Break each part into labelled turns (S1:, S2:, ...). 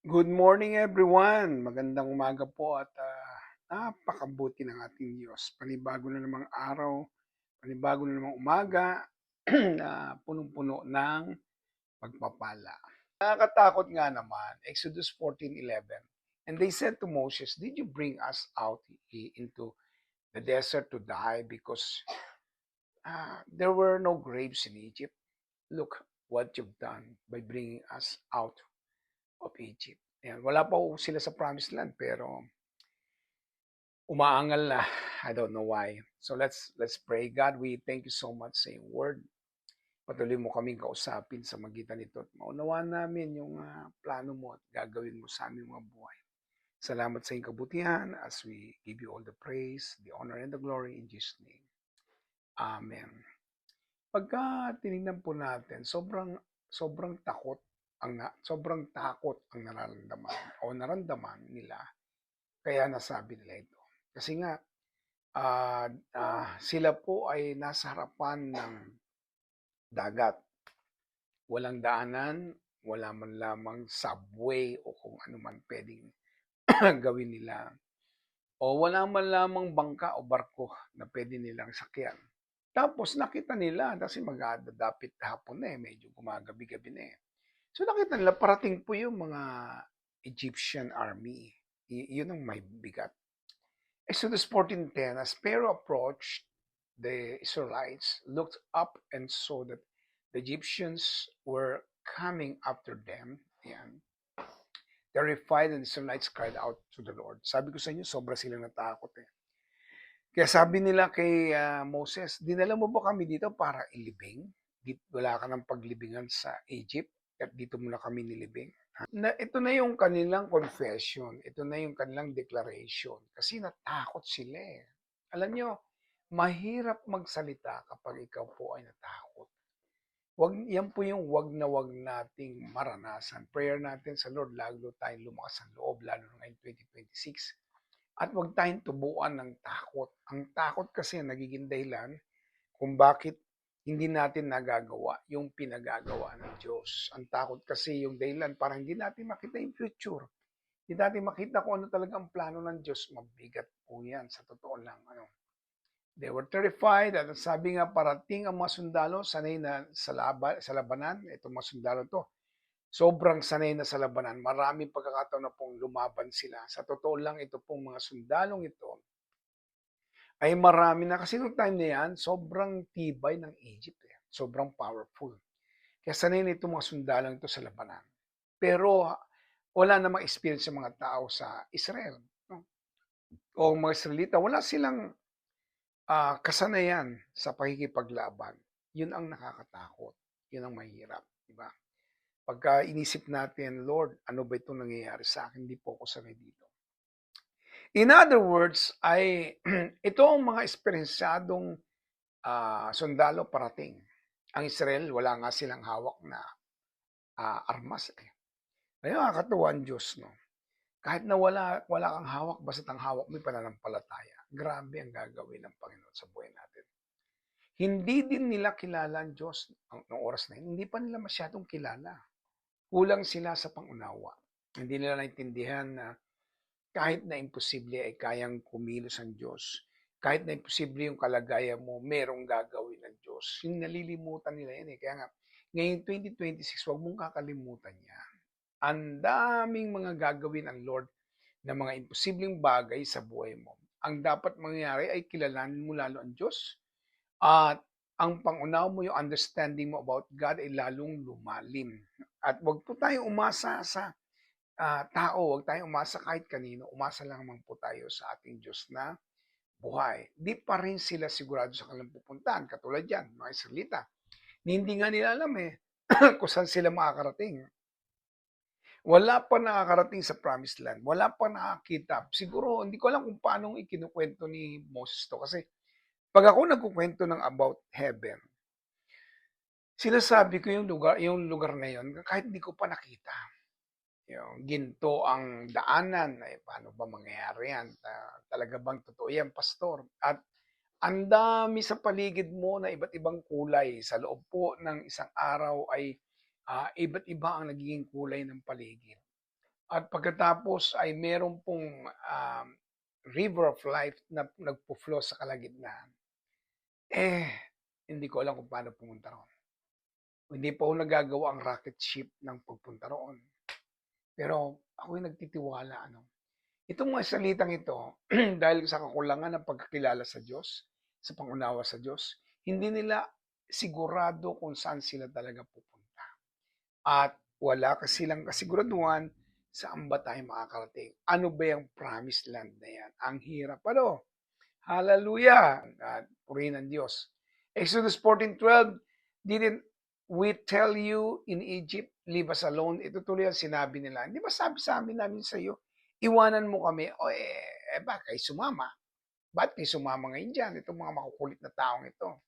S1: Good morning everyone. Magandang umaga po at napakabuti ng ating Diyos. Panibago na namang araw, panibago na namang umaga na punong-puno ng pagpapala. Nakakatakot nga naman, Exodus 14:11. And they said to Moses, "Did you bring us out into the desert to die because there were no graves in Egypt? Look what you've done by bringing us out of Egypt." Ayan, wala pa po sila sa promised land pero umaangal na. I don't know why. So let's pray. God, we thank you so much sa iyong word. Patuloy mo kaming kausapin sa magitan nito at maunawaan namin yung plano mo at gagawin mo sa aming mga buhay. Salamat sa iyong kabutihan as we give you all the praise, the honor, and the glory in Jesus' name. Amen. Pagka tinignan po natin, sobrang sobrang takot ang nararamdaman o naramdaman nila kaya nasabi nila ito. Kasi nga sila po ay nasa harapan ng dagat. Walang daanan, wala man lamang subway o kung ano man pwedeng gawin nila. O wala man lamang bangka o barko na pwede nilang sakyan. Tapos nakita nila kasi magdadapit hapon na medyo gumagabi-gabi na eh. So nakita nila parating po yung mga Egyptian army. Yun ang may bigat. Exodus 14:10, as Pharaoh approached, the Israelites looked up and saw that the Egyptians were coming after them. Yan. Terrified, and the Israelites cried out to the Lord. Sabi ko sa inyo, sobra silang natakot eh. Kaya sabi nila kay Moses, dinala mo ba kami dito para ilibing? Wala ka ng paglibingan sa Egypt at dito mo na kami nilibing. Ito na yung kanilang confession, ito na yung kanilang declaration kasi natakot sila eh. Alam nyo, mahirap magsalita kapag ikaw po ay natakot. Yan po yung wag na wag nating maranasan. Prayer natin sa Lord, lalo tayong lumakas ang loob, lalo na ngayon 2026. At wag tayong tubuan ng takot. Ang takot kasi nagiging dahilan kung bakit hindi natin nagagawa yung pinagagawa ng Diyos. Ang takot kasi yung dahilan para hindi natin makita yung future. Hindi natin makita kung ano talaga ang plano ng Diyos. Mabigat po yan sa totoo lang. They were terrified at sabi nga parating ang mga sundalo sanay na sa labanan. Itong mga sundalo to. Sobrang sanay na sa labanan. Maraming pagkakataon na pong lumaban sila. Sa totoo lang ito pong mga sundalong ito ay marami na. Kasi noong time na yan, sobrang tibay ng Egypt. Eh. Sobrang powerful. Kaya sanay na itong mga sundalang ito sa labanan. Pero wala namang experience sa mga tao sa Israel. No? O mga Israelita, wala silang kasanayan sa pakikipaglaban. Yun ang nakakatakot. Yun ang mahirap. Diba? Pagka inisip natin, Lord, ano ba itong nangyayari sa akin? Hindi po ako sanay dito. In other words, ay ito ang mga esperyensyadong sundalo parating. Ang Israel, wala nga silang hawak na armas. Eh. Kaya nakakatuwa ang Diyos, no? Kahit na wala kang hawak, basta ang hawak mo pananampalataya. Grabe ang gagawin ng Panginoon sa buhay natin. Hindi din nila kilala ang Diyos noong oras na yun. Hindi pa nila masyadong kilala. Kulang sila sa pangunawa. Hindi nila naintindihan na kahit na imposible ay kayang kumilos ang Diyos. Kahit na imposible yung kalagayan mo, merong gagawin ng Diyos. Yung nalilimutan nila yan eh. Kaya nga, ngayon 2026, huwag mong kakalimutan yan. Ang daming mga gagawin ang Lord na mga imposibleng bagay sa buhay mo. Ang dapat mangyari ay kilalanin mo lalo ang Diyos at ang pangunawa mo, yung understanding mo about God ay lalong lumalim. At wag po tayong umasa sa tao, wag tayong umasa kahit kanino, umasa lang naman po tayo sa ating Diyos na buhay. Di pa rin sila sigurado sa kanilang pupuntahan, katulad yan, mga Israelita. Hindi nga nila alam eh kung saan sila makakarating. Wala pa nakakarating sa promised land. Wala pa nakakita. Siguro, hindi ko alam kung paano ikinukwento ni Moses to. Kasi pag ako nagkukwento ng about heaven, sinasabi ko yung lugar na yun, kahit hindi ko pa nakita. Yung ginto ang daanan, ay paano ba mangyayari yan? Talaga bang totoo yan, pastor? At ang dami sa paligid mo na iba't ibang kulay. Sa loob po ng isang araw ay iba't iba ang nagiging kulay ng paligid. At pagkatapos ay meron pong river of life na nagpo-flow sa kalagitnaan. Eh, hindi ko alam kung paano pumunta roon. Hindi pa ako nagagawa ang rocket ship ng pagpunta roon. Pero ako'y nagtitiwala, ano. Itong mga salitang ito, dahil sa kakulangan ng pagkakilala sa Diyos, sa pangunawa sa Diyos, hindi nila sigurado kung saan sila talaga pupunta. At wala kasi silang kasiguraduhan saan ba tayo makakarating. Ano ba yung promised land na yan? Ang hirap. Ano? Hallelujah! Purihin ang Diyos. Exodus 14:12, didn't we tell you in Egypt, leave us alone? Ito tuloy ang sinabi nila. Di ba sabi sa amin namin sa iyo, iwanan mo kami? O ba kayo sumama? Ba't kayo sumama ngayon dyan? Itong mga makukulit na taong ito.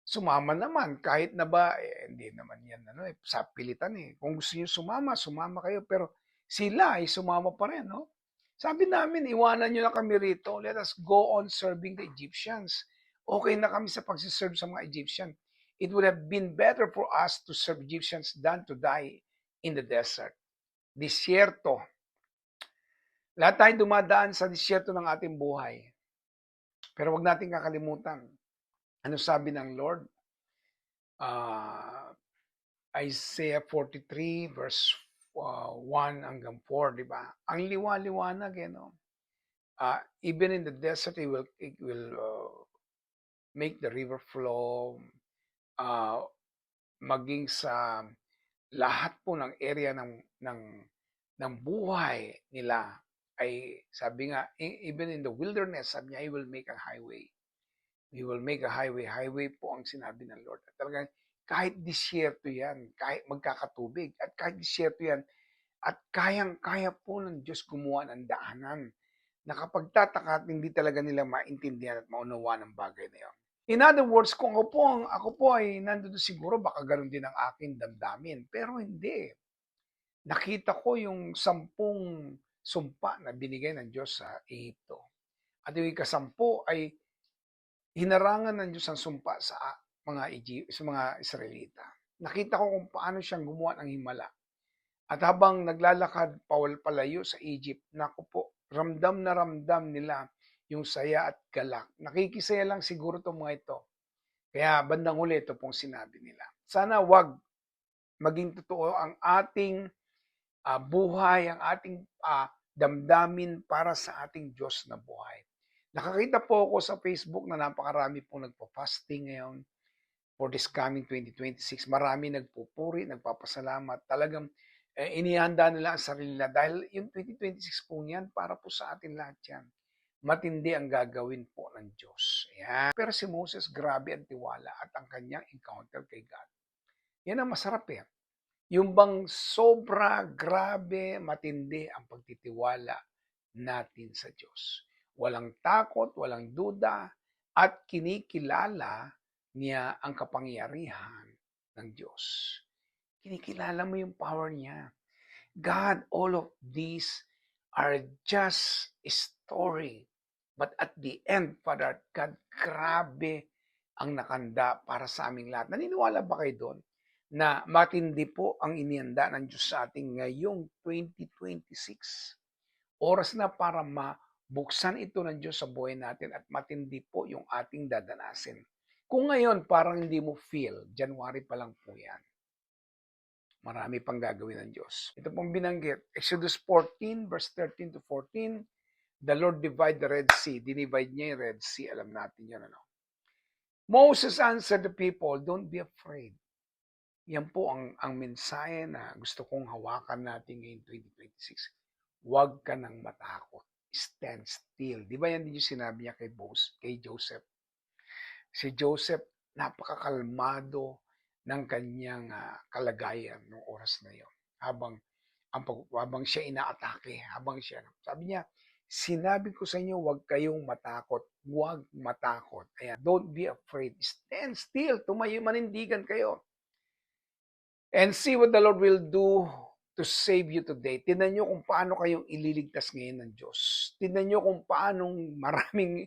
S1: Sumama naman, kahit na ba, hindi naman yan, sa pilitan eh. Kung gusto niyo sumama, sumama kayo. Pero sila ay sumama pa rin, no? Sabi namin, iwanan nyo na kami rito. Let us go on serving the Egyptians. Okay na kami sa pagsiserve sa mga Egyptian. It would have been better for us to serve Egyptians than to die in the desert. Disyerto. Lahat tayo dumadaan sa disyerto ng ating buhay. Pero wag natin kakalimutan. Ano sabi ng Lord? Isaiah 43 verse 1 hanggang 4, di ba? Ang liwa-liwanag, no? Even in the desert, it will make the river flow. Maging sa lahat po ng area ng buhay nila ay sabi nga, even in the wilderness, sabi niya, I will make a highway. We will make a highway. Highway po ang sinabi ng Lord. At talagang kahit disyerto yan, kahit magkakatubig, at kahit disyerto yan, at kayang-kaya po ng Diyos gumawa ng daanan na kapag tataka at hindi talaga nila maintindihan at maunawa ng bagay na yun. In other words, kung ako po ay nandun siguro, baka ganun din ang aking damdamin. Pero hindi. Nakita ko yung 10 sumpa na binigay ng Diyos sa Ehipto. At yung ika-10 ay hinarangan ng Diyos ang sumpa sa mga Israelita. Nakita ko kung paano siyang gumawa ng himala. At habang naglalakad palayo sa Egypt, naku po, ramdam na ramdam nila yung saya at galak. Nakikisaya lang siguro itong mga ito. Kaya bandang huli ito pong sinabi nila. Sana wag maging totoo ang ating buhay, ang ating damdamin para sa ating Diyos na buhay. Nakakita po ako sa Facebook na napakarami pong nagpo-fasting ngayon for this coming 2026. Marami nagpupuri, nagpapasalamat. Talagang inihanda nila ang sarili nila dahil yung 2026 po yan para po sa atin lahat yan. Matindi ang gagawin po ng Diyos. Ayan. Pero si Moses, grabe ang tiwala at ang kanyang encounter kay God. Yan ang masarap eh. Yung bang sobra, grabe, matindi ang pagtitiwala natin sa Diyos. Walang takot, walang duda, at kinikilala niya ang kapangyarihan ng Diyos. Kinikilala mo yung power niya. God, all of these are just a story. But at the end, Father God, grabe ang nakanda para sa aming lahat. Naniniwala ba kayo doon na matindi po ang inianda ng Diyos sa ating ngayong 2026? Oras na para mabuksan ito ng Diyos sa buhay natin at matindi po yung ating dadanasin. Kung ngayon parang hindi mo feel, January pa lang po yan. Marami pang gagawin ng Diyos. Ito pong binanggit, Exodus 14 verse 13 to 14, the Lord divide the Red Sea. Dinivide niya yung Red Sea. Alam natin yun, ano? Moses answered the people, don't be afraid. Yan po ang mensahe na gusto kong hawakan natin ngayong 2026. Huwag ka nang matakot. Stand still. Di ba yan din yung sinabi niya kay Joseph? Si Joseph, napakakalmado ng kanyang kalagayan noong oras na yon. Habang siya inaatake, sabi niya, sinabi ko sa inyo, huwag kayong matakot. Huwag matakot. Ayan, don't be afraid. Stand still. Tumayo, manindigan kayo. And see what the Lord will do to save you today. Tingnan nyo kung paano kayong ililigtas ngayon ng Diyos. Tingnan nyo kung paano maraming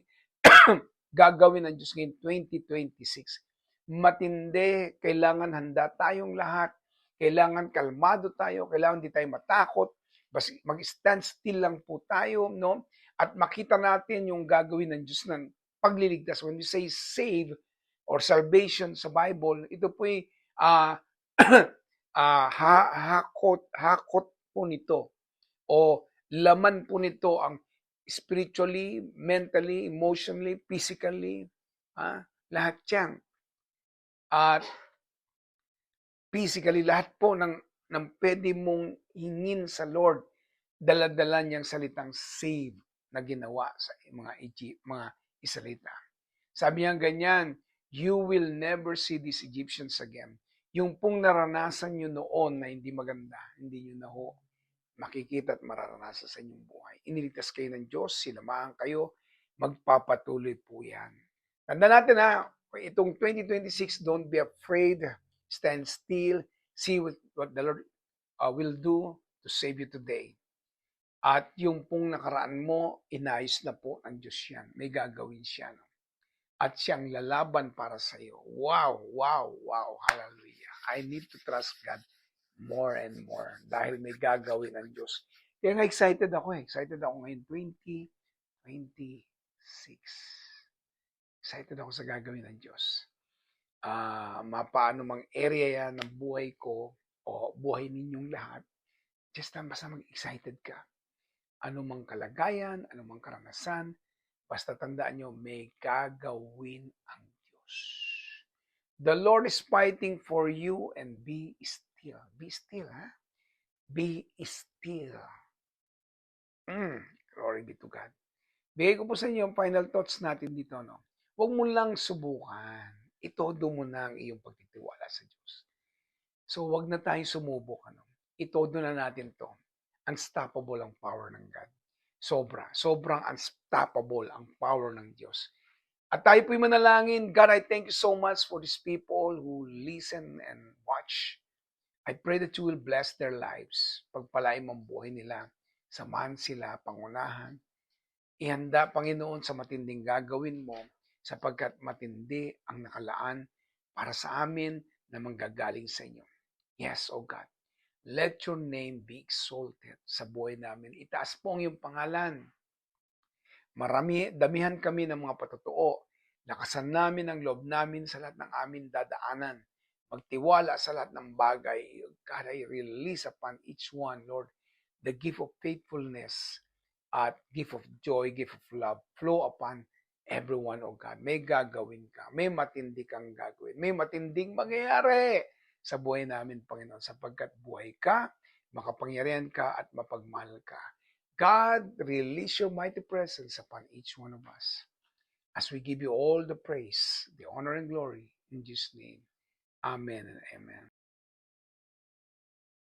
S1: gagawin ng Diyos ngayon 2026. Matindi, kailangan handa tayong lahat. Kailangan kalmado tayo, kailangan hindi tayo matakot. Mag-stand still lang po tayo, no? At makita natin yung gagawin ng Diyos ng pagliligtas. When we say save or salvation sa Bible, ito po'y ah hakot po nito o laman po nito ang spiritually, mentally, emotionally, physically, lahat yan. At physically, lahat po ng pwede mong hingin sa Lord, dala-dala niyang salitang save na ginawa sa mga Israelita. Sabi niya ganyan, you will never see these Egyptians again. Yung pong naranasan nyo noon na hindi maganda, hindi nyo na ho makikita at mararanasan sa inyong buhay. Iniligtas kayo ng Diyos, sinamahan kayo, magpapatuloy po yan. Tanda natin itong 2026, don't be afraid, stand still, see what the Lord will do to save you today. At yung pong nakaraan mo, inayos na po ng Diyos yan. May gagawin siya. No? At siyang lalaban para sa iyo. Wow, wow, wow, hallelujah. I need to trust God more and more dahil may gagawin ang Diyos. Kaya nga excited ako. Excited ako ngayon 2026. Excited ako sa gagawin ng Diyos. Mapaano mang area yan ng buhay ko o buhay ninyong lahat, just basta mag-excited ka. Anumang kalagayan, anumang karanasan, basta tandaan nyo, may gagawin ang Diyos. The Lord is fighting for you and be still. Be still, ha? Be still. Glory be to God. Bigay ko po sa inyo yung final thoughts natin dito, no? Huwag mo lang subukan. Itodo mo na ang iyong pagtitiwala sa Diyos. So, huwag na tayong sumubok, ano? Itodo na natin to. Unstoppable ang power ng God. Sobrang unstoppable ang power ng Diyos. At tayo po'y manalangin. God, I thank you so much for these people who listen and watch. I pray that you will bless their lives. Pagpalain mo ang buhay nila. Samahan sila, pangunahan. Ihanda, Panginoon, sa matinding gagawin mo sapagkat matindi ang nakalaan para sa amin na manggagaling sa inyo. Yes, O God. Let your name be exalted sa buhay namin. Itaas po ang iyong pangalan. Damihan kami ng mga patotoo. Lakasan namin ang loob namin sa lahat ng amin dadaanan. Magtiwala sa lahat ng bagay. God, I release upon each one, Lord, the gift of faithfulness at gift of joy, gift of love, flow upon everyone, O God. May gagawin ka. May matindi kang gagawin. May matinding mangyayari sa buhay namin, Panginoon, sapagkat buhay ka, makapangyarihan ka, at mapagmahal ka. God, release your mighty presence upon each one of us as we give you all the praise, the honor, and glory in Jesus' name. Amen and amen.